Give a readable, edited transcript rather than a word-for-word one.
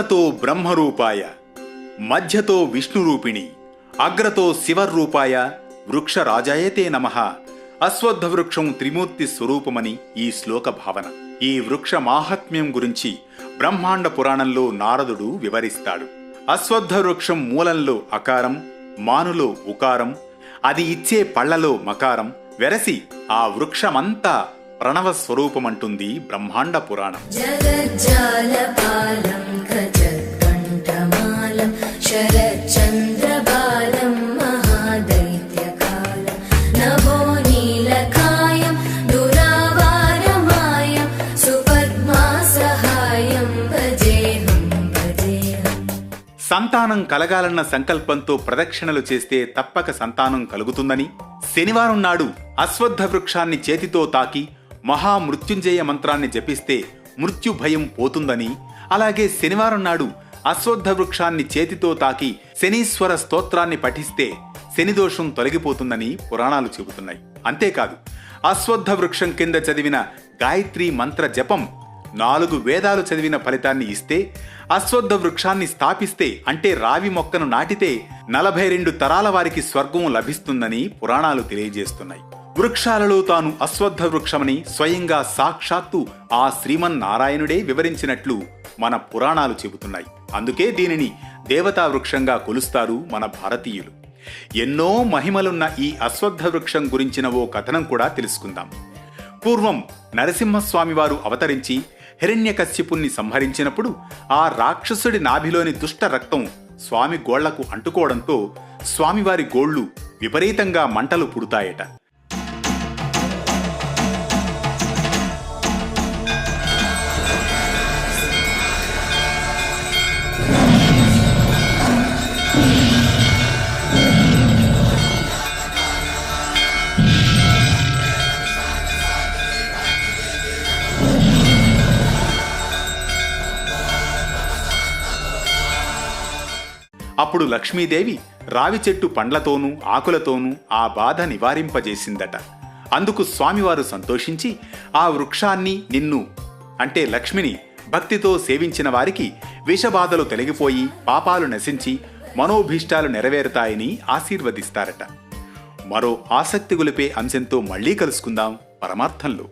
మూలతో బ్రహ్మరూపాయ, మధ్యతో విష్ణురూపిణి, అగ్రతో శివర్రూపాయ వృక్షరాజాయతే నమః. అశ్వత్థ వృక్షం త్రిమూర్తి స్వరూపమని ఈ శ్లోక భావన. ఈ వృక్ష మాహాత్మ్యం గురించి బ్రహ్మాండ పురాణంలో నారదుడు వివరిస్తాడు. అశ్వత్థ వృక్షం మూలంలో అకారం, మానులో ఉకారం, అది ఇచ్చే పళ్లలో మకారం వెరసి ఆ వృక్షమంతా ప్రణవ స్వరూపమంటుంది బ్రహ్మాండ పురాణం. జగజ్జాలపాలం గజకంఠమాలం శరచంద్రబాలం మహాదైత్యకాలం నభో నీలకాయం దురావారమాయం సుపద్మాసహాయం భజేహం భజేహం. సంతానం కలగాలన్న సంకల్పంతో ప్రదక్షిణలు చేస్తే తప్పక సంతానం కలుగుతుందని, శనివారం నాడు అశ్వత్థ వృక్షాన్ని చేతితో తాకి మహామృత్యుంజయ మంత్రాన్ని జపిస్తే మృత్యు భయం పోతుందని, అలాగే శనివారం నాడు అశ్వత్థ వృక్షాన్ని చేతితో తాకి శనీశ్వర స్తోత్రాన్ని పఠిస్తే శనిదోషం తొలగిపోతుందని పురాణాలు చెబుతున్నాయి. అంతేకాదు, అశ్వత్థ వృక్షం కింద చదివిన గాయత్రి మంత్ర జపం 4 వేదాలు చదివిన ఫలితాన్ని ఇస్తే, అశ్వత్థ వృక్షాన్ని స్థాపిస్తే అంటే రావి మొక్కను నాటితే 42 తరాల వారికి స్వర్గం లభిస్తుందని పురాణాలు తెలియజేస్తున్నాయి. వృక్షాలలో తాను అశ్వత్థ వృక్షమని స్వయంగా సాక్షాత్తు ఆ శ్రీమన్నారాయణుడే వివరించినట్లు మన పురాణాలు చెబుతున్నాయి. అందుకే దీనిని దేవతా వృక్షంగా కొలుస్తారు మన భారతీయులు. ఎన్నో మహిమలున్న ఈ అశ్వత్థ వృక్షం గురించిన ఓ కథనం కూడా తెలుసుకుందాం. పూర్వం నరసింహస్వామి వారు అవతరించి హిరణ్యకశ్యపుణ్ణి సంహరించినప్పుడు ఆ రాక్షసుడి నాభిలోని దుష్ట రక్తం స్వామి గోళ్లకు అంటుకోవడంతో స్వామివారి గోళ్లు విపరీతంగా మంటలు పుడతాయట. అప్పుడు లక్ష్మీదేవి రావి చెట్టు పండ్లతోనూ ఆకులతోనూ ఆ బాధ నివారింపజేసిందట. అందుకు స్వామివారు సంతోషించి ఆ వృక్షాన్ని నిన్ను అంటే లక్ష్మిని భక్తితో సేవించిన వారికి విషబాధలు తొలగిపోయి పాపాలు నశించి మనోభీష్టాలు నెరవేరుతాయని ఆశీర్వదిస్తారట. మరో ఆసక్తి గొలిపే అంశంతో మళ్లీ కలుసుకుందాం పరమార్థంలో.